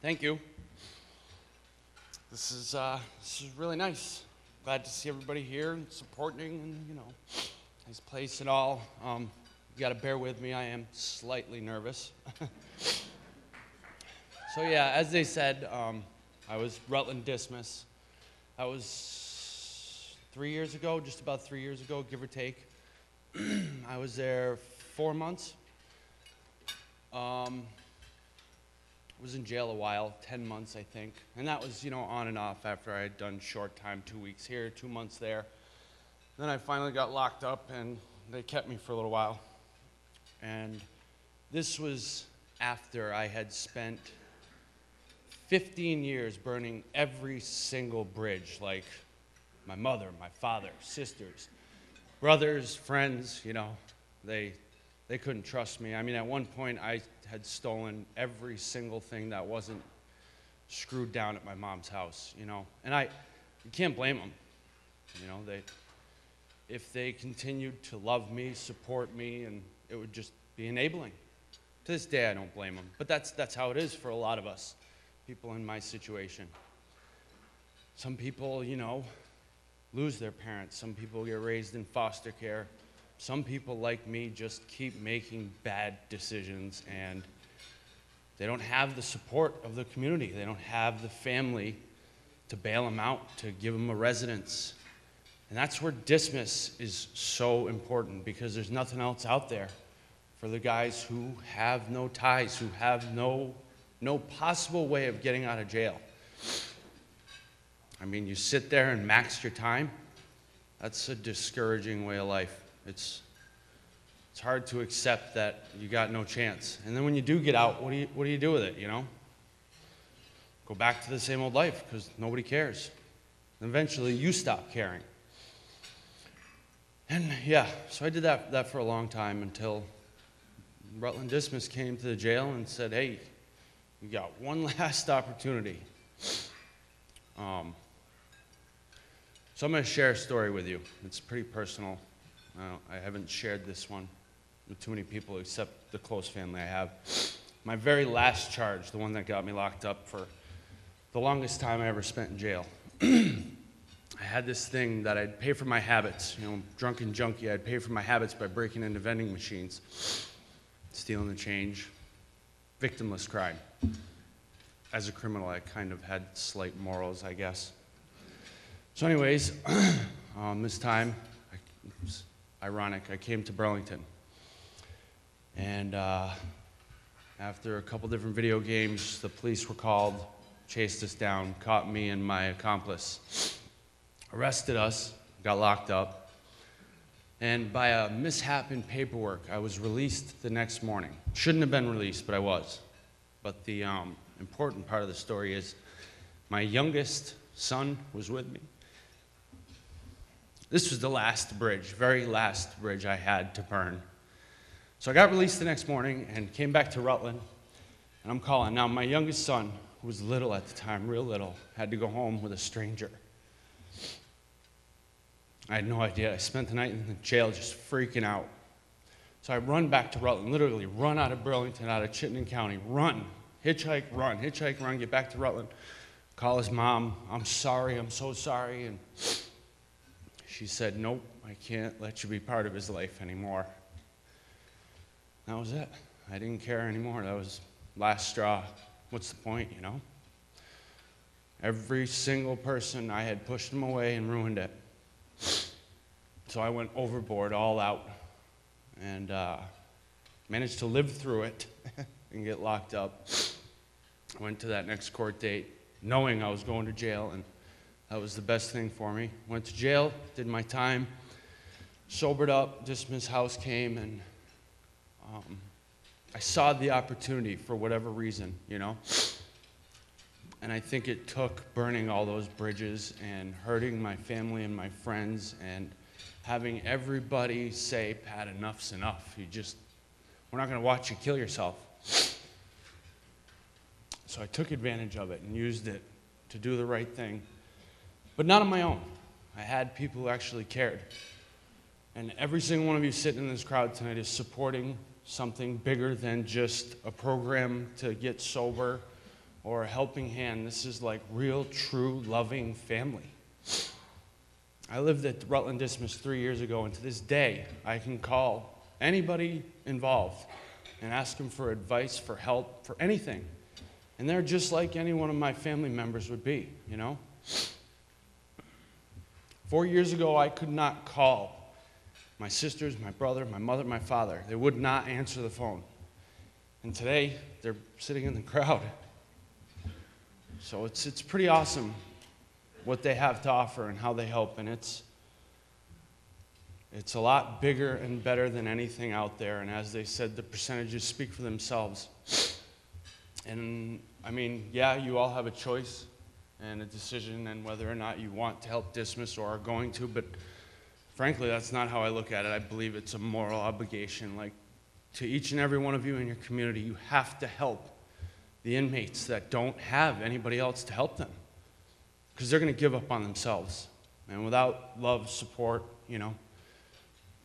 Thank you. This is really nice. Glad to see everybody here and supporting, and nice place and all. You got to bear with me. I am slightly nervous. So yeah, as they said, I was Rutland Dismas. That was 3 years ago, just about 3 years ago, give or take. I was there 4 months. Was in jail a while, 10 months I think. And that was, on and off after I had done short time, 2 weeks here, 2 months there. Then I finally got locked up and they kept me for a little while. And this was after I had spent 15 years burning every single bridge, like my mother, my father, sisters, brothers, friends, they couldn't trust me. I mean, at one point, I had stolen every single thing that wasn't screwed down at my mom's house, And you can't blame them. If they continued to love me, support me, and it would just be enabling. To this day, I don't blame them. But that's how it is for a lot of us, people in my situation. Some people, lose their parents. Some people get raised in foster care. Some people, like me, just keep making bad decisions, and they don't have the support of the community. They don't have the family to bail them out, to give them a residence. And that's where Dismas is so important, because there's nothing else out there for the guys who have no ties, who have no possible way of getting out of jail. I mean, you sit there and max your time. That's a discouraging way of life. It's hard to accept that you got no chance. And then when you do get out, what do you do with it, Go back to the same old life, because nobody cares. And eventually you stop caring. And yeah, so I did that for a long time until Rutland Dismas came to the jail and said, hey, you got one last opportunity. So I'm going to share a story with you. It's pretty personal. I haven't shared this one with too many people except the close family I have. My very last charge, the one that got me locked up for the longest time I ever spent in jail. I had this thing that I'd pay for my habits. Drunken junkie, I'd pay for my habits by breaking into vending machines, stealing the change. Victimless crime. As a criminal, I kind of had slight morals, I guess. So anyways, this time, it was ironic, I came to Burlington. And after a couple different video games, the police were called, chased us down, caught me and my accomplice, arrested us, got locked up. And by a mishap in paperwork, I was released the next morning. Shouldn't have been released, but I was. But the important part of the story is my youngest son was with me. This was the last bridge, very last bridge I had to burn. So I got released the next morning and came back to Rutland, and I'm calling. Now, my youngest son, who was little at the time, real little, had to go home with a stranger. I had no idea. I spent the night in the jail just freaking out. So I run back to Rutland, literally run out of Burlington, out of Chittenden County, run, hitchhike, run, get back to Rutland, call his mom, I'm sorry, I'm so sorry, and she said, nope, I can't let you be part of his life anymore. That was it. I didn't care anymore. That was last straw. What's the point, Every single person, I had pushed him away and ruined it. So I went overboard, all out, and managed to live through it and get locked up. I went to that next court date knowing I was going to jail, and that was the best thing for me. Went to jail, did my time, sobered up, Dismas House came, and I saw the opportunity for whatever reason, And I think it took burning all those bridges and hurting my family and my friends and having everybody say, Pat, enough's enough. We're not going to watch you kill yourself. So I took advantage of it and used it to do the right thing, but not on my own. I had people who actually cared. And every single one of you sitting in this crowd tonight is supporting something bigger than just a program to get sober or a helping hand. This is like real, true, loving family. I lived at Rutland Dismas 3 years ago, and to this day, I can call anybody involved and ask them for advice, for help, for anything. And they're just like any one of my family members would be, you know? 4 years ago, I could not call my sisters, my brother, my mother, my father. They would not answer the phone. And today, they're sitting in the crowd. So it's pretty awesome what they have to offer and how they help. And it's a lot bigger and better than anything out there. And as they said, the percentages speak for themselves. And I mean, yeah, you all have a choice and a decision and whether or not you want to help Dismas or are going to, but frankly, that's not how I look at it. I believe it's a moral obligation. Like, to each and every one of you in your community, you have to help the inmates that don't have anybody else to help them, because they're going to give up on themselves. And without love, support, you know,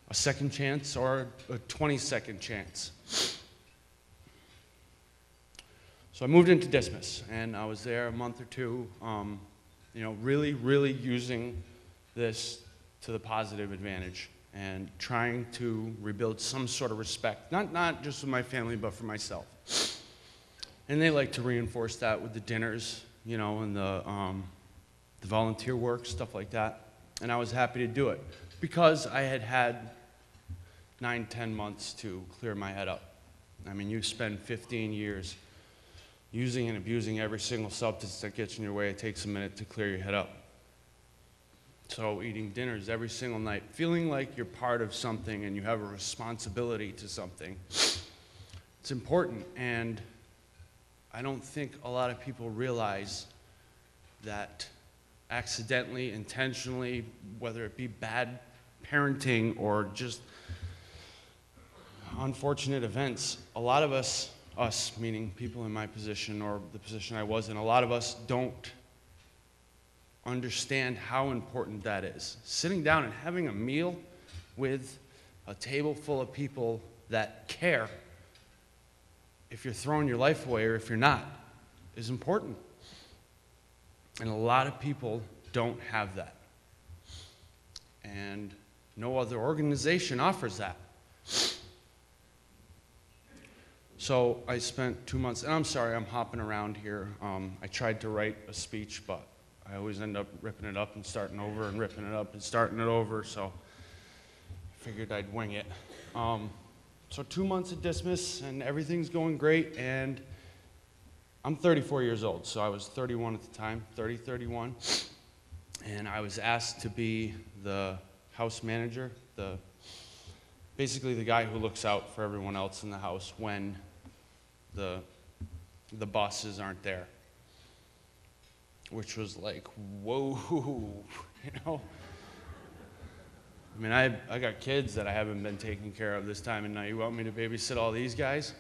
a second chance or a 20-second chance. So I moved into Dismas, and I was there a month or two, you know, really, really using this to the positive advantage and trying to rebuild some sort of respect, not just with my family, but for myself. And they like to reinforce that with the dinners, you know, and the volunteer work, stuff like that. And I was happy to do it because I had had 9, 10 months to clear my head up. I mean, you spend 15 years using and abusing every single substance that gets in your way. It takes a minute to clear your head up. So eating dinners every single night, feeling like you're part of something and you have a responsibility to something, it's important. And I don't think a lot of people realize that accidentally, intentionally, whether it be bad parenting or just unfortunate events, a lot of us meaning people in my position or the position I was in, a lot of us don't understand how important that is. Sitting down and having a meal with a table full of people that care, if you're throwing your life away or if you're not, is important. And a lot of people don't have that. And no other organization offers that. So I spent 2 months, and I'm sorry, I'm hopping around here. I tried to write a speech, but I always end up ripping it up and starting over and ripping it up and starting it over, so I figured I'd wing it. So 2 months at Dismas, and everything's going great, and I'm 34 years old, so I was 31 at the time, 31, and I was asked to be the house manager, basically the guy who looks out for everyone else in the house when the bosses aren't there, which was like, whoa, you know? I mean, I got kids that I haven't been taking care of this time, and now you want me to babysit all these guys?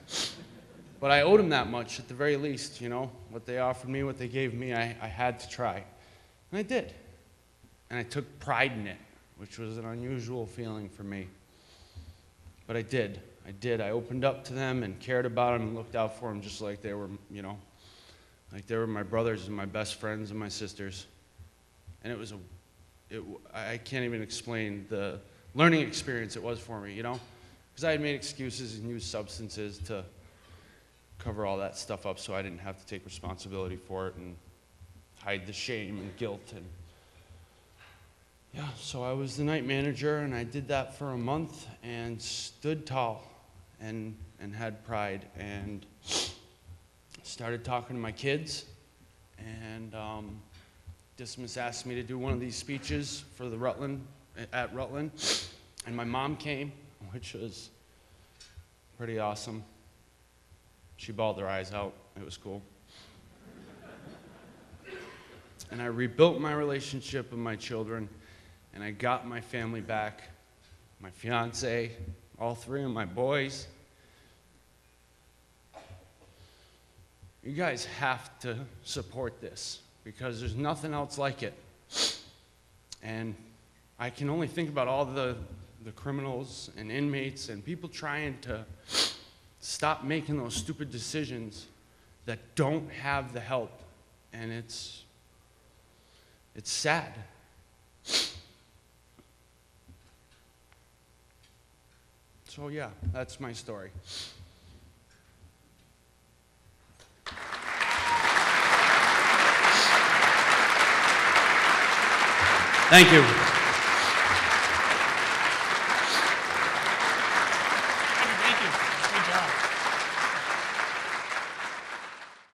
But I owed them that much at the very least, you know? What they offered me, what they gave me, I had to try. And I did. And I took pride in it, which was an unusual feeling for me. But I did. I opened up to them and cared about them and looked out for them just like they were, you know, like they were my brothers and my best friends and my sisters. And I can't even explain the learning experience it was for me, you know? Because I had made excuses and used substances to cover all that stuff up so I didn't have to take responsibility for it and hide the shame and guilt. And yeah, so I was the night manager, and I did that for a month and stood tall and had pride and started talking to my kids. And Dismas asked me to do one of these speeches for at Rutland, and my mom came, which was pretty awesome. She bawled her eyes out. It was cool. And I rebuilt my relationship with my children, and I got my family back, my fiance, all 3 of my boys. You guys have to support this because there's nothing else like it. And I can only think about all the criminals and inmates and people trying to stop making those stupid decisions that don't have the help, and it's sad. So yeah, that's my story. Thank you.